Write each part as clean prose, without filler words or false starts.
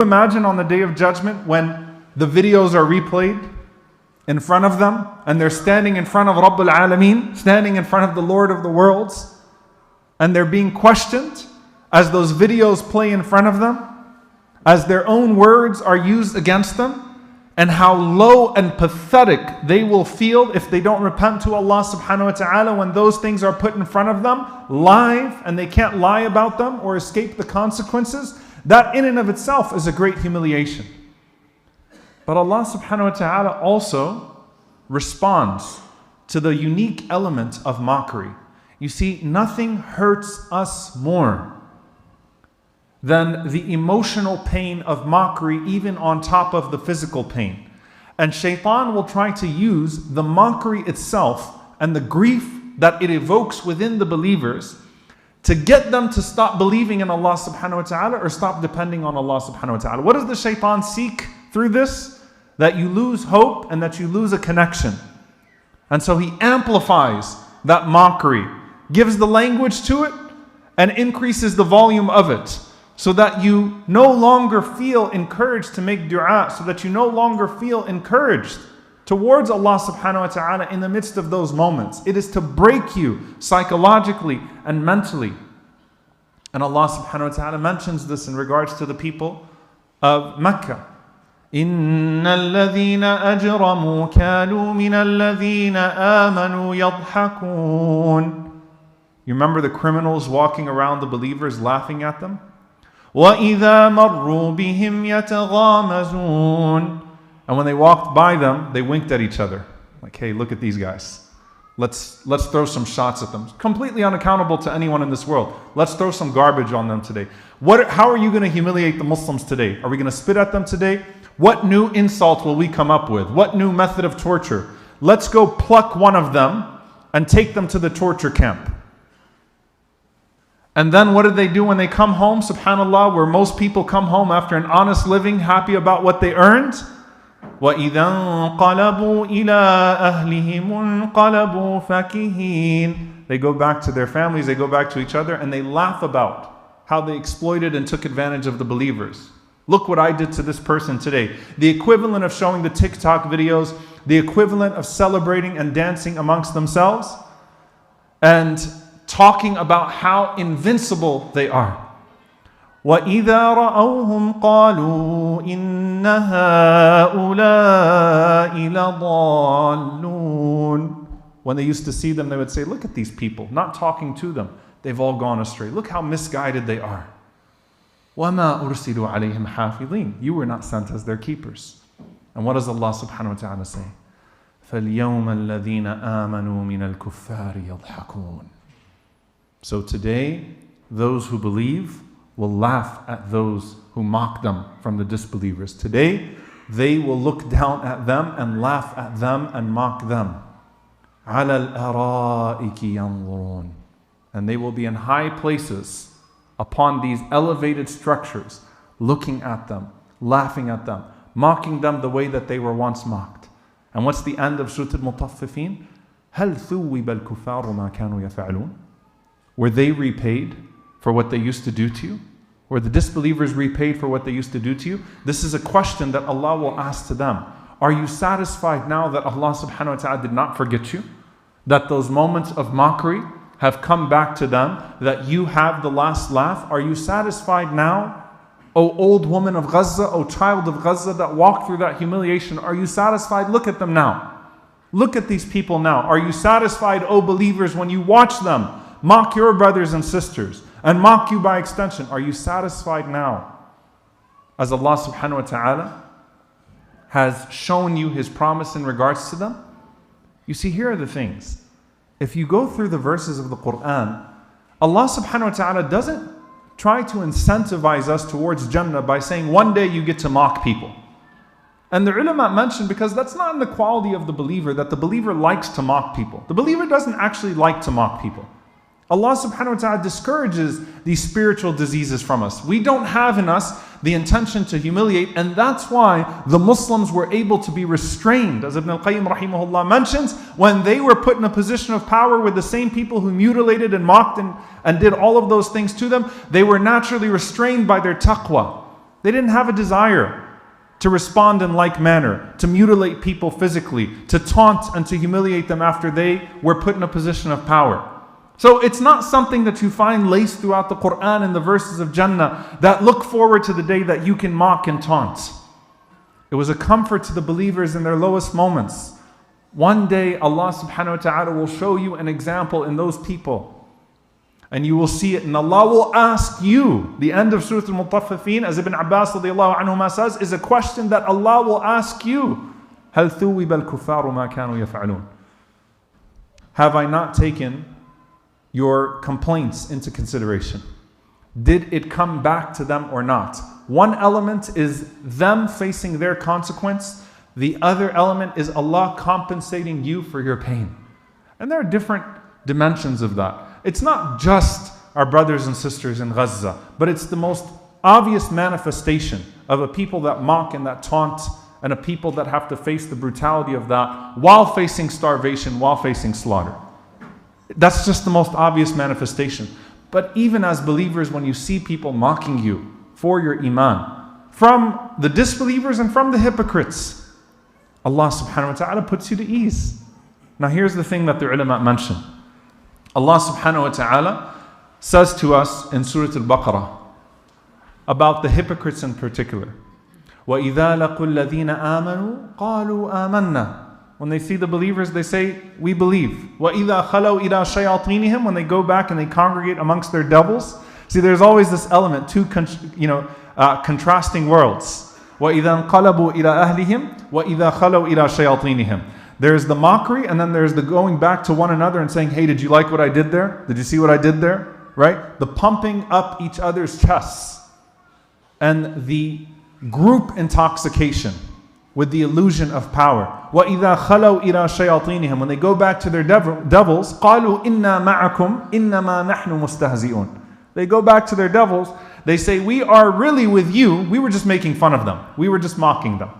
Imagine on the Day of Judgment when the videos are replayed in front of them and they're standing in front of Rabbul Alameen, standing in front of the Lord of the worlds, and they're being questioned as those videos play in front of them, as their own words are used against them, and how low and pathetic they will feel if they don't repent to Allah subhanahu wa ta'ala when those things are put in front of them live and they can't lie about them or escape the consequences. That in and of itself is a great humiliation. But Allah subhanahu wa ta'ala also responds to the unique element of mockery. You see, nothing hurts us more than the emotional pain of mockery, even on top of the physical pain. And shaitan will try to use the mockery itself and the grief that it evokes within the believers to get them to stop believing in Allah subhanahu wa ta'ala or stop depending on Allah subhanahu wa ta'ala. What does the shaitan seek through this? That you lose hope and that you lose a connection. And so he amplifies that mockery, gives the language to it, and increases the volume of it, so that you no longer feel encouraged to make dua, so that you no longer feel encouraged towards Allah subhanahu wa ta'ala in the midst of those moments. It is to break you psychologically and mentally. And Allah subhanahu wa ta'ala mentions this in regards to the people of Mecca. إِنَّ الَّذِينَ أَجْرَمُوا كَانُوا مِنَ الَّذِينَ آمَنُوا يَضْحَكُونَ. You remember the criminals walking around the believers laughing at them? وَإِذَا مَرُّوا بِهِمْ يَتَغَامَزُونَ. And when they walked by them, they winked at each other. Like, hey, look at these guys. Let's throw some shots at them. Completely unaccountable to anyone in this world. Let's throw some garbage on them today. How are you going to humiliate the Muslims today? Are we going to spit at them today? What new insult will we come up with? What new method of torture? Let's go pluck one of them and take them to the torture camp. And then what did they do when they come home? Subhanallah, where most people come home after an honest living, happy about what they earned. وَإِذَا انْقَلَبُوا إِلَىٰ أَهْلِهِمُ انْقَلَبُوا فَكِهِينَ. They go back to their families, they go back to each other, and they laugh about how they exploited and took advantage of the believers. Look what I did to this person today. The equivalent of showing the TikTok videos, the equivalent of celebrating and dancing amongst themselves, and talking about how invincible they are. وَإِذَا رَأَوْهُمْ قَالُوا إِنَّ هَؤُلَاءِ لَضَالُّونَ. When they used to see them, they would say, look at these people, not talking to them. They've all gone astray. Look how misguided they are. وَمَا أُرْسِلُوا عَلَيْهِمْ حَافِظِينَ. You were not sent as their keepers. And what does Allah subhanahu wa ta'ala say? فَالْيَوْمَ الَّذِينَ آمَنُوا مِنَ الْكُفَّارِ يَضْحَكُونَ. So today, those who believe will laugh at those who mock them from the disbelievers. Today, they will look down at them and laugh at them and mock them. عَلَى الْأَرَائِكِ يَنْظُرُونَ. And they will be in high places upon these elevated structures, looking at them, laughing at them, mocking them the way that they were once mocked. And what's the end of Surah Al-Mutaffifin? هَلْ ثُوِّبَ الْكُفَّارُ مَا كَانُوا يَفْعَلُونَ. Were they repaid for what they used to do to you? Were the disbelievers repaid for what they used to do to you? This is a question that Allah will ask to them. Are you satisfied now that Allah subhanahu wa ta'ala did not forget you? That those moments of mockery have come back to them? That you have the last laugh? Are you satisfied now? O old woman of Gaza, O child of Gaza that walked through that humiliation, are you satisfied? Look at them now. Look at these people now. Are you satisfied, O believers, when you watch them mock your brothers and sisters and mock you by extension? Are you satisfied now? As Allah subhanahu wa ta'ala has shown you His promise in regards to them? You see, here are the things. If you go through the verses of the Quran, Allah subhanahu wa ta'ala doesn't try to incentivize us towards Jannah by saying one day you get to mock people. And the ulama mentioned, because that's not in the quality of the believer, that the believer likes to mock people. The believer doesn't actually like to mock people. Allah subhanahu wa ta'ala discourages these spiritual diseases from us. We don't have in us the intention to humiliate, and that's why the Muslims were able to be restrained. As Ibn al-Qayyim rahimahullah mentions, when they were put in a position of power with the same people who mutilated and mocked and did all of those things to them, they were naturally restrained by their taqwa. They didn't have a desire to respond in like manner, to mutilate people physically, to taunt and to humiliate them after they were put in a position of power. So it's not something that you find laced throughout the Quran and the verses of Jannah that look forward to the day that you can mock and taunt. It was a comfort to the believers in their lowest moments. One day Allah subhanahu wa ta'ala will show you an example in those people. And you will see it, and Allah will ask you. The end of Surah Al-Mutaffifin, as Ibn Abbas radiallahu anhuma says, is a question that Allah will ask you. هَلْ ثُوِّبَ الْكُفَّارُ مَا كَانُوا يَفْعَلُونَ. Have I not taken your complaints into consideration? Did it come back to them or not? One element is them facing their consequence. The other element is Allah compensating you for your pain. And there are different dimensions of that. It's not just our brothers and sisters in Gaza, but it's the most obvious manifestation of a people that mock and that taunt, and a people that have to face the brutality of that while facing starvation, while facing slaughter. That's just the most obvious manifestation. But even as believers, when you see people mocking you for your iman, from the disbelievers and from the hypocrites, Allah subhanahu wa ta'ala puts you to ease. Now here's the thing that the ulama mentioned. Allah subhanahu wa ta'ala says to us in Surah Al-Baqarah about the hypocrites in particular. وَإِذَا لَقُوا الَّذِينَ آمَنُوا قَالُوا آمَنَّا. When they see the believers, they say, we believe. وَإِذَا خَلَوْا إِلَىٰ شَيَاطِينِهِمْ. When they go back and they congregate amongst their devils. See, there's always this element, two contrasting worlds. وَإِذَا انْقَلَبُوا إِلَىٰ أَهْلِهِمْ وَإِذَا خَلَوْا إِلَىٰ شَيَاطِينِهِمْ. There's the mockery, and then there's the going back to one another and saying, hey, did you like what I did there? Did you see what I did there? Right? The pumping up each other's chests. And the group intoxication with the illusion of power. وَإِذَا خَلَوْا إِلَىٰ شَيَاطِينِهِمْ. When they go back to their devils, قَالُوا إِنَّا مَعَكُمْ إِنَّمَا نَحْنُ مُسْتَهْزِئُونَ. They go back to their devils, they say, we are really with you, we were just making fun of them. We were just mocking them.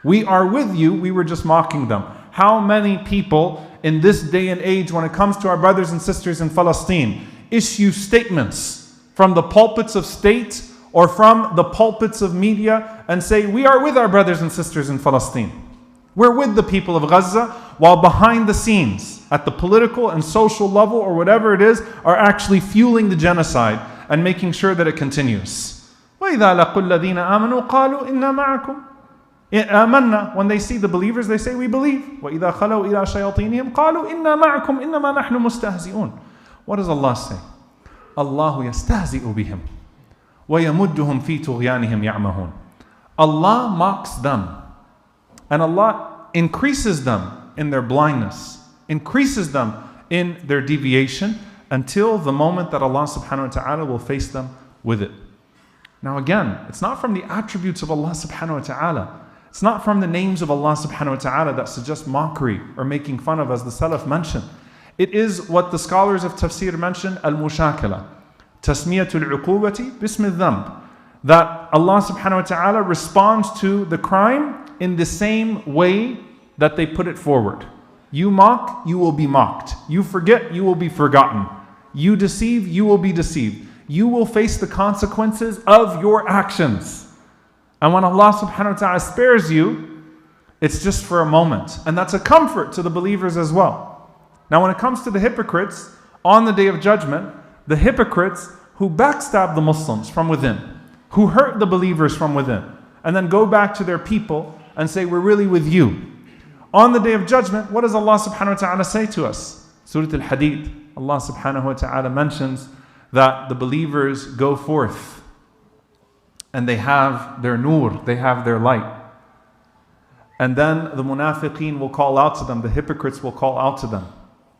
We are with you, we were just mocking them. How many people in this day and age, when it comes to our brothers and sisters in Palestine, issue statements from the pulpits of state or from the pulpits of media and say, we are with our brothers and sisters in Palestine. We're with the people of Gaza, while behind the scenes, at the political and social level or whatever it is, are actually fueling the genocide and making sure that it continues. وَإِذَا لَقُوا الَّذِينَ آمَنُوا قَالُوا إِنَّا مَعَكُمْ آمَنَّا. When they see the believers, they say, we believe. وَإِذَا خَلَوْا إِلَىٰ شَيَاطِينِهِمْ قَالُوا إِنَّا مَعَكُمْ إِنَّمَا نَحْنُ مُسْتَهْزِئُونَ. What does Allah say? اللَّهُ يَسْتَهْزِئُ بِهِمْ وَيَمُدُّهُمْ فِي طُغْيَانِهِمْ يَعْمَهُونَ. Allah mocks them, and Allah increases them in their blindness, increases them in their deviation, until the moment that Allah subhanahu wa ta'ala will face them with it. Now again, it's not from the attributes of Allah subhanahu wa ta'ala. It's not from the names of Allah subhanahu wa ta'ala that suggest mockery or making fun of, as the Salaf mentioned. It is what the scholars of tafsir mention, al-mushakala. Tasmiyatul uqubati bismi dhanb. That Allah subhanahu wa ta'ala responds to the crime in the same way that they put it forward. You mock, you will be mocked. You forget, you will be forgotten. You deceive, you will be deceived. You will face the consequences of your actions. And when Allah subhanahu wa ta'ala spares you, it's just for a moment. And that's a comfort to the believers as well. Now when it comes to the hypocrites, on the day of judgment, the hypocrites who backstab the Muslims from within, who hurt the believers from within, and then go back to their people and say, we're really with you. On the day of judgment, what does Allah subhanahu wa ta'ala say to us? Surah Al-Hadid, Allah subhanahu wa ta'ala mentions that the believers go forth and they have their nur, they have their light. And then the munafiqeen will call out to them, the hypocrites will call out to them.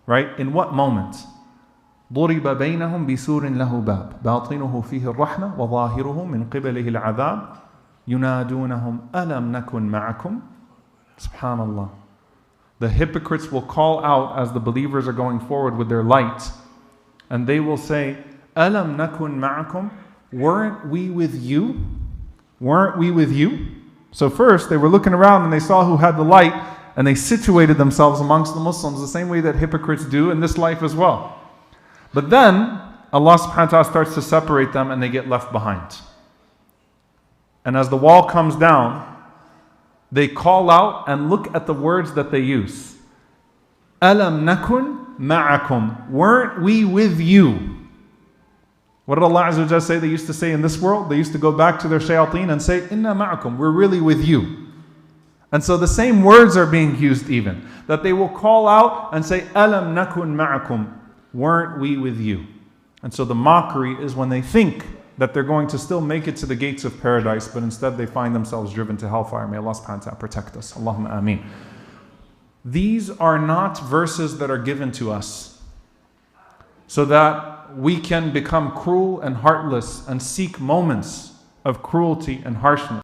Right? In what moment? ضُرِبَ بَيْنَهُمْ بِسُورٍ لَهُ بَابٍ بَاطِنُهُ فِيهِ الرَّحْمَةُ وَظَاهِرُهُ مِنْ قِبَلِهِ الْعَذَابُ يُنَادُونَهُمْ أَلَمْ نَكُنْ مَعَكُمْ. Subhanallah. The hypocrites will call out as the believers are going forward with their light, and they will say, أَلَمْ نَكُنْ مَعَكُمْ. Weren't we with you? Weren't we with you? So first they were looking around and they saw who had the light, and they situated themselves amongst the Muslims the same way that hypocrites do in this life as well. But then Allah subhanahu wa ta'ala starts to separate them and they get left behind. And as the wall comes down, they call out and look at the words that they use. Alam nakun ma'akum. Weren't we with you? What did Allah Azza wa Jalla say they used to say in this world? They used to go back to their shayateen and say, Inna ma'akum. We're really with you. And so the same words are being used even. That they will call out and say, Alam nakun ma'akum. Weren't we with you? And so the mockery is when they think that they're going to still make it to the gates of paradise, but instead they find themselves driven to hellfire. May Allah subhanahu wa ta'ala protect us. Allahumma ameen. These are not verses that are given to us so that we can become cruel and heartless and seek moments of cruelty and harshness.